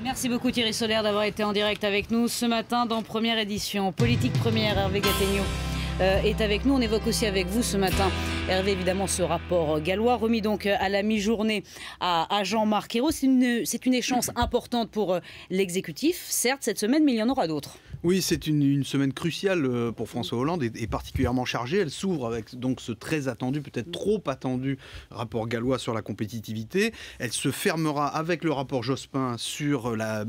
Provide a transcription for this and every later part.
Merci beaucoup Thierry Solaire d'avoir été en direct avec nous ce matin dans Première Édition. Politique Première, Hervé Gattegno est avec nous. On évoque aussi avec vous ce matin, Hervé, évidemment, ce rapport gallois remis donc à la mi-journée à Jean-Marc Ayrault. C'est une échéance importante pour l'exécutif, certes, cette semaine, mais il y en aura d'autres. Oui, c'est une semaine cruciale pour François Hollande et particulièrement chargée. Elle s'ouvre avec donc ce très attendu, peut-être trop attendu rapport gallois sur la compétitivité. Elle se fermera avec le rapport Jospin sur la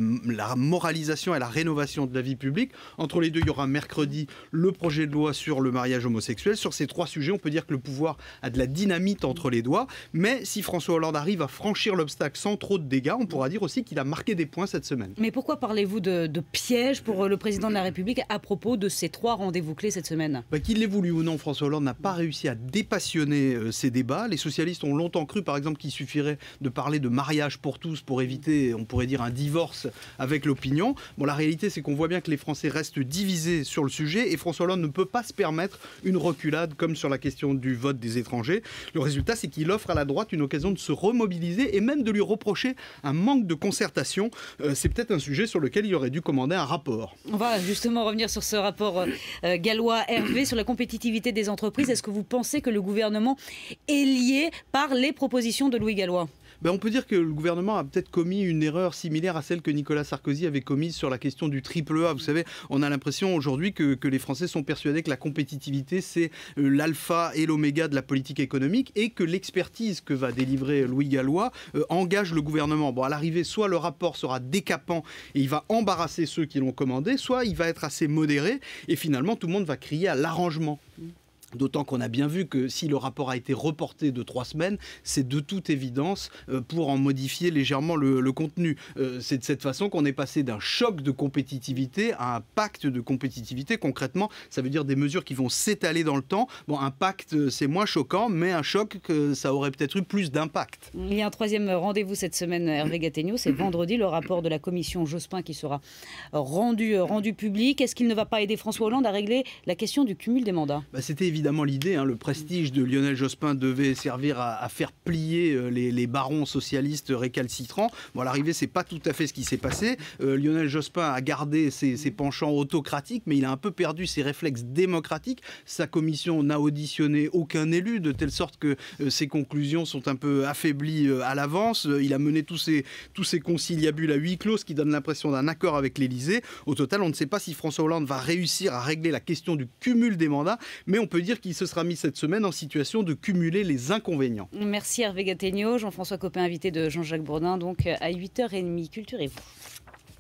moralisation et la rénovation de la vie publique. Entre les deux, il y aura mercredi le projet de loi sur le mariage homosexuel. Sur ces trois sujets, on peut dire que le pouvoir a de la dynamite entre les doigts. Mais si François Hollande arrive à franchir l'obstacle sans trop de dégâts, on pourra dire aussi qu'il a marqué des points cette semaine. Mais pourquoi parlez-vous de piège pour le président de la République à propos de ces trois rendez-vous clés cette semaine? Qu'il l'ait voulu ou non, François Hollande n'a pas réussi à dépassionner ces débats. Les socialistes ont longtemps cru, par exemple, qu'il suffirait de parler de mariage pour tous pour éviter, on pourrait dire, un divorce avec l'opinion. Bon, la réalité, c'est qu'on voit bien que les Français restent divisés sur le sujet et François Hollande ne peut pas se permettre une reculade comme sur la question du vote des étrangers. Le résultat, c'est qu'il offre à la droite une occasion de se remobiliser et même de lui reprocher un manque de concertation. C'est peut-être un sujet sur lequel il aurait dû commander un rapport. On va justement revenir sur ce rapport gallois. Hervé, sur la compétitivité des entreprises. Est-ce que vous pensez que le gouvernement est lié par les propositions de Louis Gallois? On peut dire que le gouvernement a peut-être commis une erreur similaire à celle que Nicolas Sarkozy avait commise sur la question du triple A. Vous savez, on a l'impression aujourd'hui que les Français sont persuadés que la compétitivité, c'est l'alpha et l'oméga de la politique économique et que l'expertise que va délivrer Louis Gallois engage le gouvernement. Bon, à l'arrivée, soit le rapport sera décapant et il va embarrasser ceux qui l'ont commandé, soit il va être assez modéré et finalement tout le monde va crier à l'arrangement. D'autant qu'on a bien vu que si le rapport a été reporté de 3 semaines, c'est de toute évidence pour en modifier légèrement le contenu. C'est de cette façon qu'on est passé d'un choc de compétitivité à un pacte de compétitivité. Concrètement, ça veut dire des mesures qui vont s'étaler dans le temps. Bon, un pacte, c'est moins choquant, mais un choc, ça aurait peut-être eu plus d'impact. Il y a un troisième rendez-vous cette semaine, Hervé Gattegno, c'est vendredi, le rapport de la commission Jospin qui sera rendu public. Est-ce qu'il ne va pas aider François Hollande à régler la question du cumul des mandats? C'était évidemment l'idée, le prestige de Lionel Jospin devait servir à faire plier les barons socialistes récalcitrants. Bon, à l'arrivée, c'est pas tout à fait ce qui s'est passé. Lionel Jospin a gardé ses penchants autocratiques, mais il a un peu perdu ses réflexes démocratiques. Sa commission n'a auditionné aucun élu, de telle sorte que ses conclusions sont un peu affaiblies à l'avance. Il a mené tous ces conciliabules à huis clos, ce qui donne l'impression d'un accord avec l'Élysée. Au total, on ne sait pas si François Hollande va réussir à régler la question du cumul des mandats, mais on peut dire qu'il se sera mis cette semaine en situation de cumuler les inconvénients. Merci Hervé Gattegno. Jean-François Copin, invité de Jean-Jacques Bourdin, donc à 8h30. Culturez-vous.